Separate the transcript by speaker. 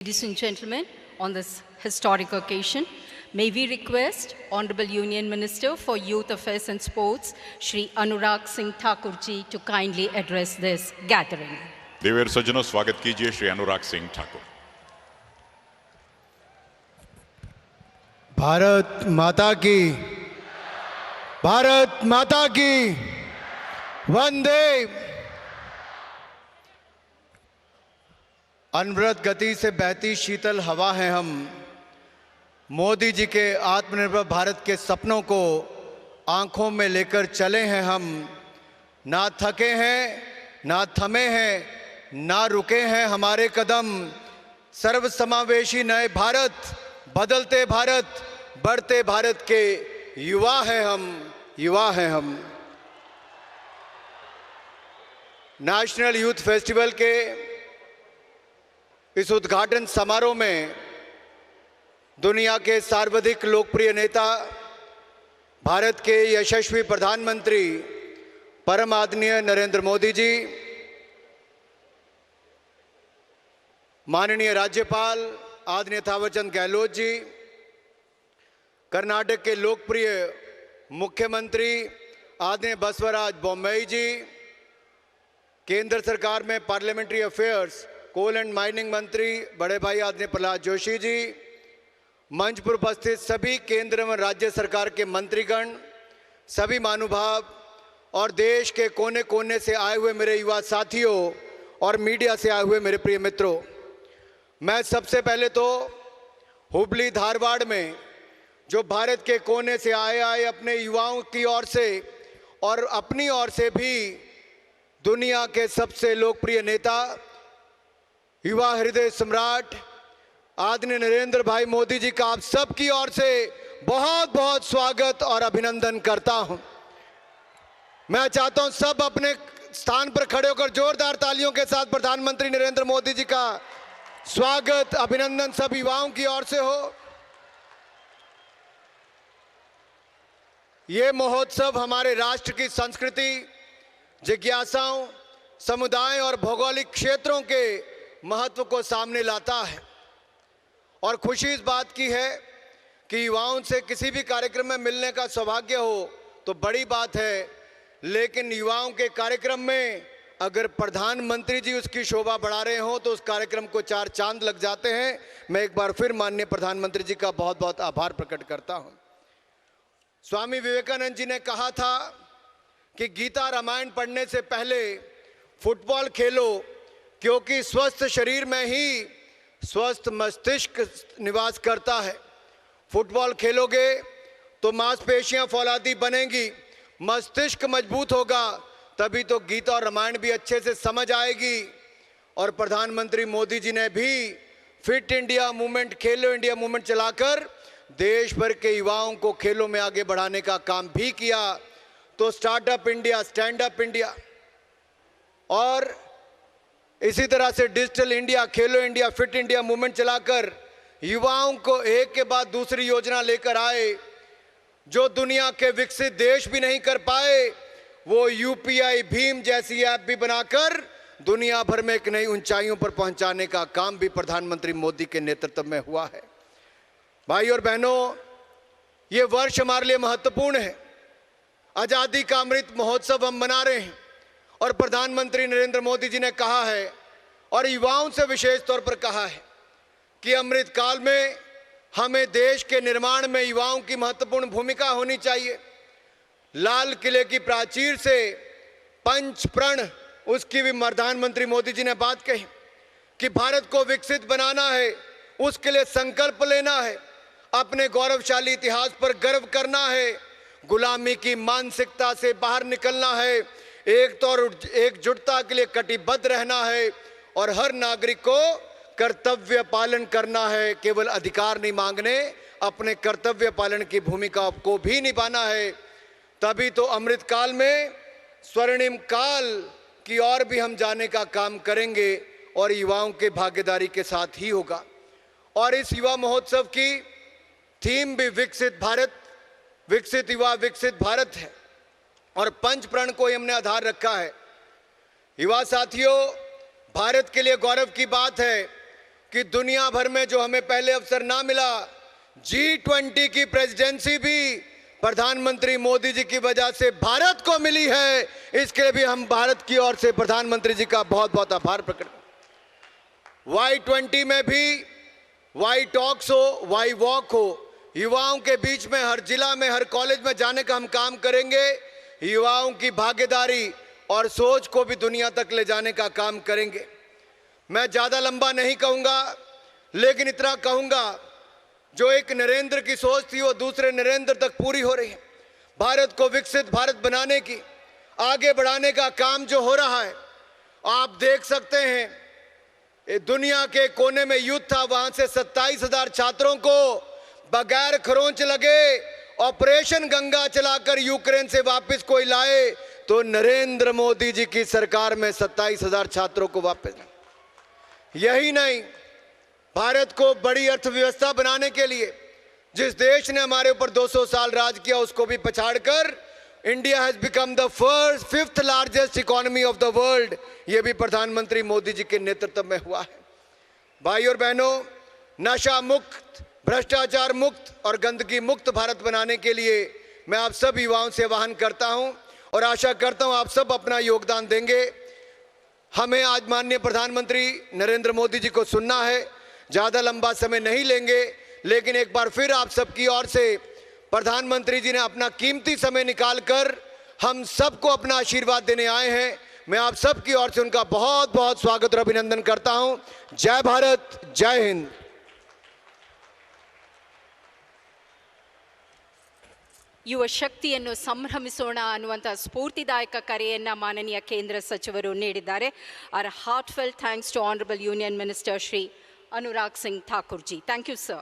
Speaker 1: Ladies and gentlemen, on this historic occasion, may we request Honorable Union Minister for Youth Affairs and Sports, Shri Anurag Singh Thakur ji, to kindly address this gathering.
Speaker 2: देवेर सज्जनों स्वागत कीजिए श्री अनुराग सिंह ठाकुर।
Speaker 3: भारत माता की वंदे। अनवरत गति से बहती शीतल हवा हैं हम। मोदी जी के आत्मनिर्भर भारत के सपनों को आंखों में लेकर चले हैं हम। ना थके हैं, ना थमे हैं, ना रुके हैं हमारे कदम। सर्वसमावेशी नए भारत, बदलते भारत, बढ़ते भारत के युवा हैं हम। नेशनल यूथ फेस्टिवल के इस उद्घाटन समारोह में दुनिया के सर्वाधिक लोकप्रिय नेता, भारत के यशस्वी प्रधानमंत्री परम आदरणीय नरेंद्र मोदी जी, माननीय राज्यपाल आदरणीय थावरचंद गहलोत जी, कर्नाटक के लोकप्रिय मुख्यमंत्री आदरणीय बसवराज बोम्मई जी, केंद्र सरकार में parliamentary affairs coal and mining मंत्री बड़े भाई आदरणीय प्रहलाद जोशी जी, मंच पर उपस्थित सभी केंद्र एवं राज्य सरकार के मंत्रीगण, सभी महानुभाव और देश के कोने कोने से आए हुए मेरे युवा साथियों और मीडिया से आए हुए मेरे प्रिय मित्रों, मैं सबसे पहले तो हुबली धारवाड़ में जो भारत के कोने से आए अपने युवाओं की ओर से और अपनी ओर से भी दुनिया के सबसे लोकप्रिय नेता, युवा हृदय सम्राट आदरणीय नरेंद्र भाई मोदी जी का आप सबकी ओर से बहुत बहुत स्वागत और अभिनंदन करता हूं। मैं चाहता हूं सब अपने स्थान पर खड़े होकर जोरदार तालियों के साथ प्रधानमंत्री नरेंद्र मोदी जी का स्वागत, अभिनंदन सब युवाओं की ओर से हो। ये महोत्सव हमारे राष्ट्र की संस्कृति, जिज्ञासाओं, समुदाय और भौगोलिक क्षेत्रों के महत्व को सामने लाता है और खुशी इस बात की है कि युवाओं से किसी भी कार्यक्रम में मिलने का सौभाग्य हो तो बड़ी बात है, लेकिन युवाओं के कार्यक्रम में अगर प्रधानमंत्री जी उसकी शोभा बढ़ा रहे हो तो उस कार्यक्रम को चार चांद लग जाते हैं। मैं एक बार फिर माननीय प्रधानमंत्री जी का बहुत बहुत आभार प्रकट करता हूं। स्वामी विवेकानंद जी ने कहा था कि गीता रामायण पढ़ने से पहले फुटबॉल खेलो, क्योंकि स्वस्थ शरीर में ही स्वस्थ मस्तिष्क निवास करता है। फुटबॉल खेलोगे तो मांसपेशियां फौलादी बनेंगी, मस्तिष्क मजबूत होगा, तभी तो गीता और रामायण भी अच्छे से समझ आएगी। और प्रधानमंत्री मोदी जी ने भी फिट इंडिया मूवमेंट, खेलो इंडिया मूवमेंट चलाकर देश भर के युवाओं को खेलों में आगे बढ़ाने का काम भी किया। तो startup India, stand up India और इसी तरह से डिजिटल इंडिया, खेलो इंडिया, फिट इंडिया मूवमेंट चलाकर युवाओं को एक के बाद दूसरी योजना लेकर आए। जो दुनिया के विकसित देश भी नहीं कर पाए, वो यूपीआई भीम जैसी ऐप भी बनाकर दुनिया भर में एक नई ऊंचाइयों पर पहुंचाने का काम भी प्रधानमंत्री मोदी के नेतृत्व में हुआ है। भाई और बहनों, ये वर्ष हमारे लिए महत्वपूर्ण है। आजादी का अमृत महोत्सव हम मना रहे हैं और प्रधानमंत्री नरेंद्र मोदी जी ने कहा है और युवाओं से विशेष तौर पर कहा है कि अमृत काल में हमें देश के निर्माण में युवाओं की महत्वपूर्ण भूमिका होनी चाहिए। लाल किले की प्राचीर से पंच प्रण, उसकी भी प्रधानमंत्री मोदी जी ने बात कही कि भारत को विकसित बनाना है, उसके लिए संकल्प लेना है, अपने गौरवशाली इतिहास पर गर्व करना है, गुलामी की मानसिकता से बाहर निकलना है, एकजुटता के लिए कटिबद्ध रहना है और हर नागरिक को कर्तव्य पालन करना है। केवल अधिकार नहीं मांगने, अपने कर्तव्य पालन की भूमिका को भी निभाना है। तभी तो अमृत काल में स्वर्णिम काल की ओर भी हम जाने का काम करेंगे और युवाओं के भागीदारी के साथ ही होगा। और इस युवा महोत्सव की थीम भी विकसित भारत, विकसित युवा, विकसित भारत है और पंच प्रण को हमने आधार रखा है। युवा साथियों, भारत के लिए गौरव की बात है कि दुनिया भर में जो हमें पहले अवसर ना मिला, G20 की प्रेसिडेंसी भी प्रधानमंत्री मोदी जी की वजह से भारत को मिली है। इसके लिए भी हम भारत की ओर से प्रधानमंत्री जी का बहुत बहुत आभार प्रकट करते हैं। Y20 में भी वाई टॉक्स हो, वाई वॉक हो, युवाओं के बीच में हर जिला में, हर कॉलेज में जाने का हम काम करेंगे। युवाओं की भागीदारी और सोच को भी दुनिया तक ले जाने का काम करेंगे। मैं ज्यादा लंबा नहीं कहूंगा, लेकिन इतना कहूंगा, जो एक नरेंद्र की सोच थी वो दूसरे नरेंद्र तक पूरी हो रही है। भारत को विकसित भारत बनाने की, आगे बढ़ाने का काम जो हो रहा है, आप देख सकते हैं दुनिया के कोने में युद्ध था, वहां से 27,000 छात्रों को बगैर खरोंच लगे ऑपरेशन गंगा चलाकर यूक्रेन से वापस कोई लाए, तो नरेंद्र मोदी जी की सरकार में 27,000 छात्रों को वापस लाए। यही नहीं, भारत को बड़ी अर्थव्यवस्था बनाने के लिए जिस देश ने हमारे ऊपर 200 साल राज किया, उसको भी पछाड़कर India has become the fifth largest economy of the world. यह भी प्रधानमंत्री मोदी जी के नेतृत्व में हुआ है। भाई और बहनों, नशा मुक्त, भ्रष्टाचार मुक्त और गंदगी मुक्त भारत बनाने के लिए मैं आप सब युवाओं से आह्वान करता हूं और आशा करता हूं आप सब अपना योगदान देंगे। हमें आज माननीय प्रधानमंत्री नरेंद्र मोदी जी को सुनना है, ज्यादा लंबा समय नहीं लेंगे, लेकिन एक बार फिर आप सबकी ओर से प्रधानमंत्री जी ने अपना कीमती समय निकालकर हम सबको अपना आशीर्वाद देने आए हैं। मैं आप सबकी ओर से उनका बहुत बहुत स्वागत और अभिनंदन करता हूं। जय भारत, जय हिंद।
Speaker 1: ಯುವ ಶಕ್ತಿಯನ್ನು ಸಂಭ್ರಮಿಸೋಣ ಅನ್ನುವಂಥ ಸ್ಫೂರ್ತಿದಾಯಕ ಕರೆಯನ್ನು ಮಾನನೀಯ ಕೇಂದ್ರ ಸಚಿವರು ನೀಡಿದ್ದಾರೆ. Our heartfelt thanks to Honorable Union Minister Shri Anurag Singh Thakur ji. Thank you, sir.